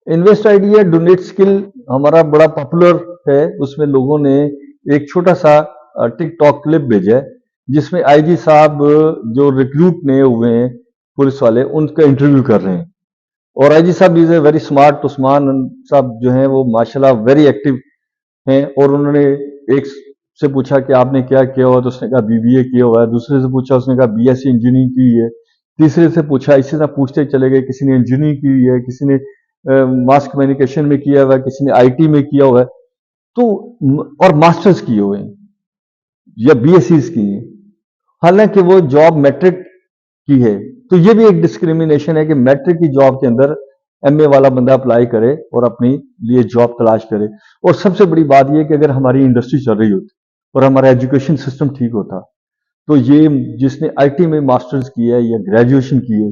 Invest idea donate skill हमारा बड़ा popular है। उसमें लोगों ने एक छोटा सा टिकटॉक क्लिप भेजा है जिसमें आईजी साहब जो रिक्रूट नए हुए हैं पुलिस वाले उनका इंटरव्यू कर रहे हैं। और आईजी साहब is a very smart, Usman साहब जो हैं वो माशाल्लाह वेरी एक्टिव हैं। और उन्होंने एक से पूछा कि आपने क्या किया हुआ, तो उसने कहा बीबीए किया हुआ है। दूसरे से पूछा, उसने कहा बीएससी इंजीनियरिंग की हुई है। तीसरे से पूछा, इसी तरह पूछते चले गए। किसी ने इंजीनियरिंग की हुई है, किसी ने मास कम्युनिकेशन में किया हुआ है, किसी ने आईटी में किया हुआ है, तो और मास्टर्स किए हुए हैं या बीएससीज की हैं, हालांकि वो जॉब मैट्रिक की है। तो ये भी एक डिस्क्रिमिनेशन है कि मैट्रिक की जॉब के अंदर एमए वाला बंदा अप्लाई करे और अपनी लिए जॉब तलाश करे। और सबसे बड़ी बात यह कि अगर हमारी इंडस्ट्री चल रही होती और हमारा एजुकेशन सिस्टम ठीक होता, तो ये जिसने आईटी में मास्टर्स किया है या ग्रेजुएशन की है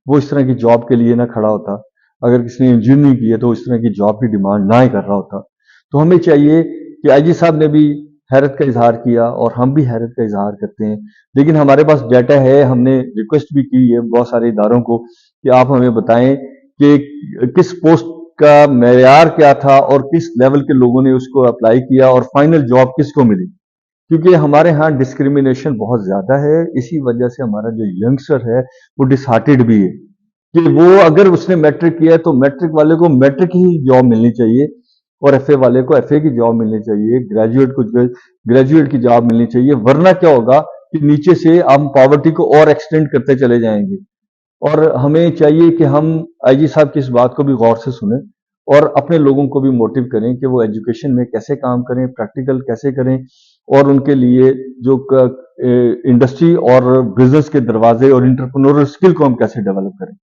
वो इस तरह की जॉब के लिए ना खड़ा होता। अगर किसी ने इंजीनियरिंग की है तो इस तरह की जॉब की डिमांड ना ही कर रहा होता। तो हमें चाहिए कि आईजी साहब ने भी हैरत का इजहार किया और हम भी हैरत का इजहार करते हैं, लेकिन हमारे पास डाटा है। हमने रिक्वेस्ट भी की है बहुत सारे इदारों को कि आप हमें बताएं कि किस पोस्ट का मेयार क्या था और किस लेवल के लोगों ने उसको अप्लाई किया और फाइनल जॉब किसको मिली। क्योंकि हमारे यहाँ डिस्क्रिमिनेशन बहुत ज्यादा है। इसी वजह से हमारा जो यंगस्टर है वो डिसहार्टेड भी है कि वो अगर उसने मैट्रिक किया है तो मैट्रिक वाले को मैट्रिक ही जॉब मिलनी चाहिए और एफए वाले को एफए की जॉब मिलनी चाहिए, ग्रेजुएट को ग्रेजुएट की जॉब मिलनी चाहिए। वरना क्या होगा कि नीचे से हम पॉवर्टी को और एक्सटेंड करते चले जाएंगे। और हमें चाहिए कि हम आईजी साहब की इस बात को भी गौर से सुने और अपने लोगों को भी मोटिव करें कि वो एजुकेशन में कैसे काम करें, प्रैक्टिकल कैसे करें और उनके लिए जो इंडस्ट्री और बिजनेस के दरवाजे और इंटरप्रेन्योरियल स्किल को हम कैसे डेवलप करें।